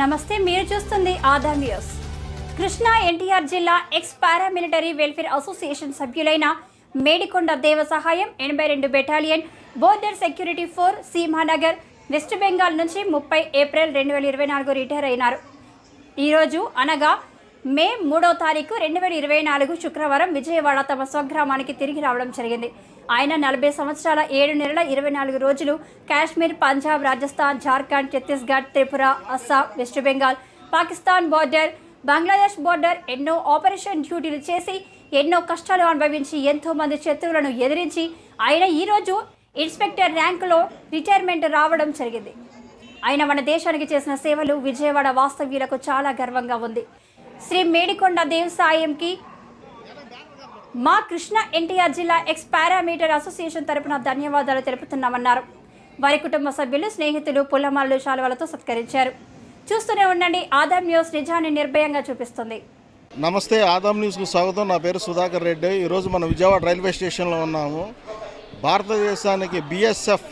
నమస్తే, మీరు చూస్తుంది ఆదాన్ న్యూస్. కృష్ణా ఎన్టీఆర్ జిల్లా ఎక్స్ పారామిలిటరీ వెల్ఫేర్ అసోసియేషన్ సభ్యులైన Medikonda Deva Sahayam 82 battalion border security 4 Seemanagar west Bengal నుంచి 30 ఏప్రిల్ 2024 రిటైర్ అయినారు. ఈరోజు అనగా మే 3వ తారీఖు 2024 శుక్రవారం విజయవాడ తమ స్వగ్రామానికి తిరిగి రావడం జరిగింది. ఆయన 40 సంవత్సరాల 7 నెలల 24 రోజులు Kashmir, Punjab, Rajasthan, Jharkhand, Chhattisgarh, Tripura, Assam, west Bengal, Pakistan border, Bangladesh border ఎన్నో ఆపరేషన్ డ్యూటీలు చేసి ఎన్నో కష్టాలు అనుభవించి ఎంతో మంది శత్రువులను ఎదిరించి ఆయన ఈరోజు ఇన్స్పెక్టర్ ర్యాంకులో రిటైర్మెంట్ రావడం జరిగింది. ఆయన మన దేశానికి చేసిన సేవలు విజయవాడ వాస్తవ్యులకు చాలా గర్వంగా ఉంది. శ్రీ మేడికొండ దేవ్ సాయంకి మా కృష్ణా ఎన్టీఆర్ జిల్లా ఎక్స్ పారామీటర్ అసోసియేషన్ తరపున ధన్యవాదాలు తెలుపుతున్నామన్నారు. వారి కుటుంబ సభ్యులు, స్నేహితులు పుల్లమాలలు, శాలువలతో సత్కరించారు. చూస్తూనే ఉండండి ఆదాం న్యూస్, నిజాన్ని నిర్భయంగా చూపిస్తుంది. నమస్తే, ఆదాం న్యూస్కు స్వాగతం. నా పేరు సుధాకర్ రెడ్డి. ఈరోజు మనం విజయవాడ రైల్వే స్టేషన్లో ఉన్నాము. భారతదేశానికి బిఎస్ఎఫ్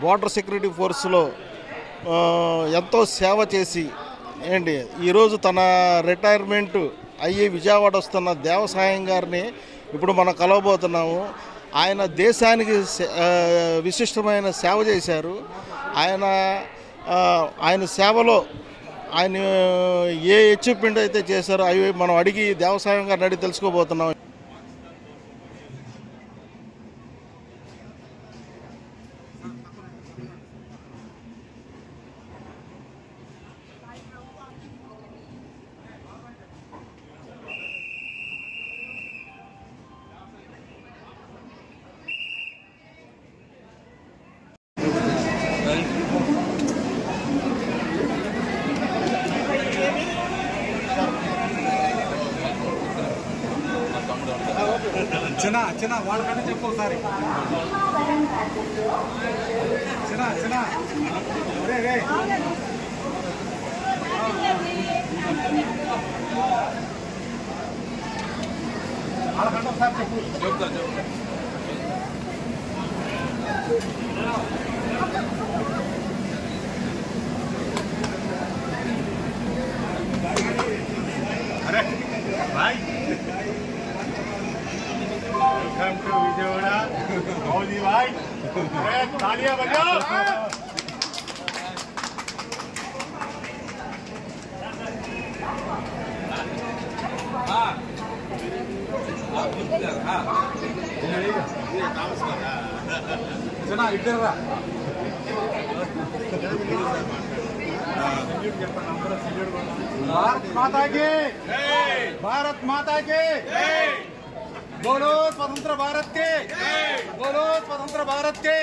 బోర్డర్ సెక్యూరిటీ ఫోర్స్లో ఎంతో సేవ చేసి ఈరోజు తన రిటైర్మెంట్ అయ్యి విజయవాడ వస్తున్న దేవసాయం గారిని ఇప్పుడు మనం కలవబోతున్నాము. ఆయన దేశానికి విశిష్టమైన సేవ చేశారు. ఆయన సేవలో ఆయన ఏ అచీవ్మెంట్ అయితే చేశారో అవి మనం అడిగి దేవసాయం గారిని అడిగి తెలుసుకోబోతున్నాం. చిన్న వాళ్ళకంటే చెప్పు ఒకసారి. చిన్న రే వాళ్ళకంటే ఒకసారి చెప్పు. అరే బాయ్, वेलकम टू विजयवाड़ा. मौजी भाई, तालियां बजाओ. चना इधर रा. भारत माता की, भारत माता की. बोलो स्वतंत्र भारत के, बोलो स्वतंत्र भारत के.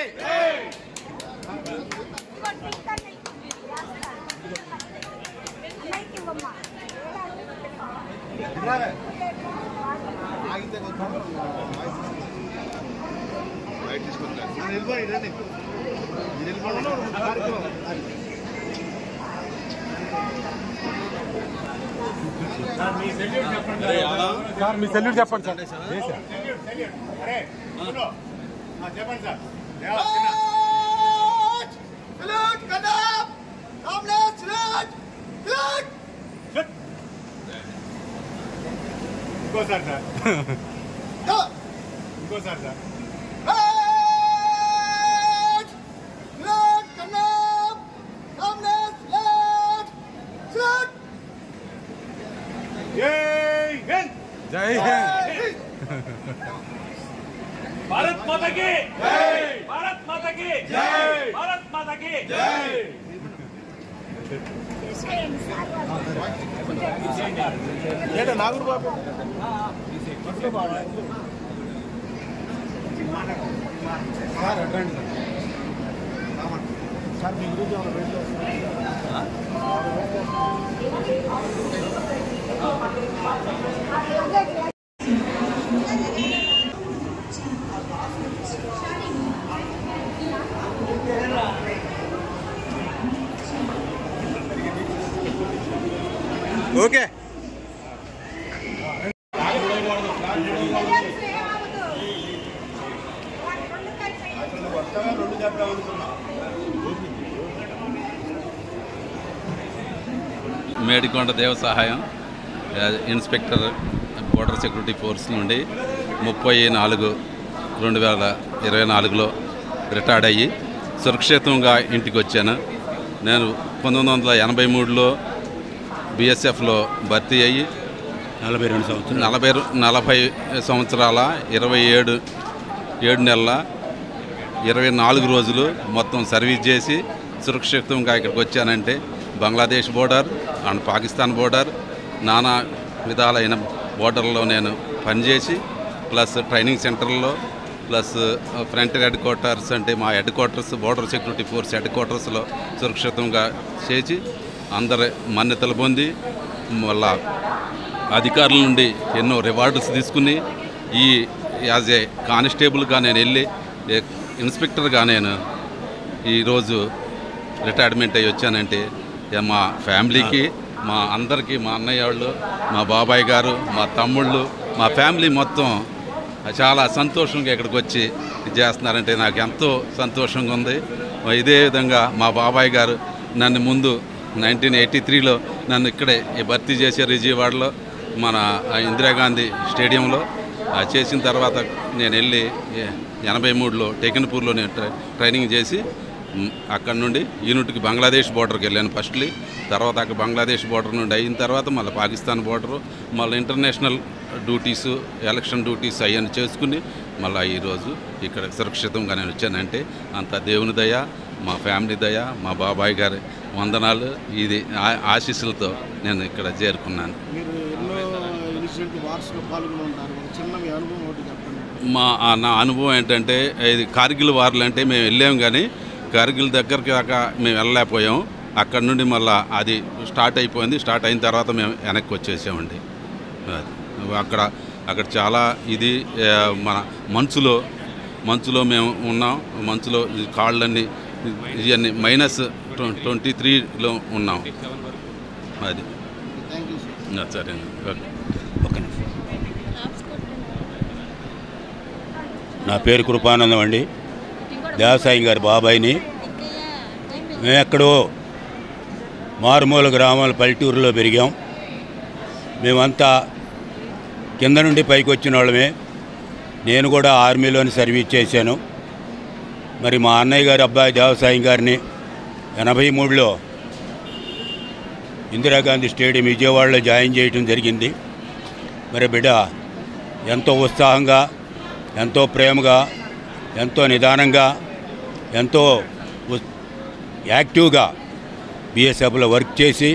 సార్ మీ సెల్యూట్ చెప్పండి సార్. చెప్పండి సార్. ఇంకోసారి సార్, ఇంకోసారి సార్. जय हिंद. भारत माता की जय, भारत माता की जय, भारत माता की जय. నాగూరు బాబు సార్ మీ గురించి ఓకే. మేడికొండ దేవ సహాయం ఇన్స్పెక్టర్ బోర్డర్ సెక్యూరిటీ ఫోర్స్ నుండి 30/4/2024లో రిటైర్డ్ అయ్యి సురక్షితంగా ఇంటికి వచ్చాను. నేను 1983లో బీఎస్ఎఫ్లో భర్తీ అయ్యి 40 సంవత్సరాల 27 నెలల 24 రోజులు మొత్తం సర్వీస్ చేసి సురక్షితంగా ఇక్కడికి వచ్చానంటే Bangladesh border and Pakistan border నానా విధాలైన బోర్డర్లో నేను పనిచేసి ప్లస్ ట్రైనింగ్ సెంటర్లో ప్లస్ ఫ్రంట్ హెడ్ క్వార్టర్స్ అంటే మా head quarters border security force head క్వార్టర్స్లో సురక్షితంగా చేసి అందరి మాన్యతలు పొంది మళ్ళా అధికారుల నుండి ఎన్నో రివార్డ్స్ తీసుకుని ఈ యాజ్ ఏ కానిస్టేబుల్గా నేను వెళ్ళి ఇన్స్పెక్టర్గా నేను ఈరోజు రిటైర్మెంట్ అయ్యి వచ్చానంటే మా ఫ్యామిలీకి మా అందరికీ మా అన్నయ్య వాళ్ళు మా బాబాయ్ గారు మా తమ్ముళ్ళు మా ఫ్యామిలీ మొత్తం చాలా సంతోషంగా ఇక్కడికి వచ్చి చేస్తున్నారంటే నాకు ఎంతో సంతోషంగా ఉంది. ఇదే విధంగా మా బాబాయ్ గారు నన్ను ముందు 1983లో నన్ను ఇక్కడే భర్తీ చేశారు విజయవాడలో మన ఇందిరాగాంధీ స్టేడియంలో. చేసిన తర్వాత నేను వెళ్ళి 83లో టెకన్పూర్లో నేను ట్రైనింగ్ చేసి అక్కడ నుండి యూనిట్కి బంగ్లాదేశ్ బోర్డర్కి వెళ్ళాను ఫస్ట్లీ. తర్వాత అక్కడ బంగ్లాదేశ్ బోర్డర్ నుండి అయిన తర్వాత మళ్ళీ పాకిస్తాన్ బోర్డరు మళ్ళీ ఇంటర్నేషనల్ డ్యూటీసు ఎలక్షన్ డ్యూటీస్ అవన్నీ చేసుకుని మళ్ళీ ఈరోజు ఇక్కడ సురక్షితంగా నేను వచ్చానంటే అంత దేవుని దయ మా ఫ్యామిలీ దయ మా బాబాయ్ గారి వందనాలు ఇది ఆశీస్సులతో నేను ఇక్కడ చేరుకున్నాను. నా అనుభవం ఏంటంటే ఇది కార్గిల్ వార్లు అంటే మేము వెళ్ళాము కానీ కార్గిల్ దగ్గరికి దాకా మేము వెళ్ళలేకపోయాం. అక్కడ నుండి మళ్ళీ అది స్టార్ట్ అయిపోయింది. స్టార్ట్ అయిన తర్వాత మేము వెనక్కి వచ్చేసామండి. అక్కడ చాలా ఇది మన మంచులో మేము ఉన్నాం. మంచులో కాళ్ళన్నీ ఇవన్నీ -23లో ఉన్నాం. అది సరే ఓకే. నా పేరు కృపానందం అండి. దేవసాయి గారి బాబాయిని. మేము ఎక్కడో మారుమూల గ్రామాల పల్లెటూరులో పెరిగాం. మేమంతా కింద నుండి పైకి వచ్చిన వాళ్ళమే. నేను కూడా ఆర్మీలోని సర్వీస్ చేశాను. మరి మా అన్నయ్య గారి అబ్బాయి దేవసాయి గారిని 83లో ఇందిరాగాంధీ స్టేడియం విజయవాడలో జాయిన్ చేయడం జరిగింది. మరి బిడ్డ ఎంతో ఉత్సాహంగా ఎంతో ప్రేమగా ఎంతో నిదానంగా ఎంతో యాక్టివ్గా బీఎస్ఎఫ్లో వర్క్ చేసి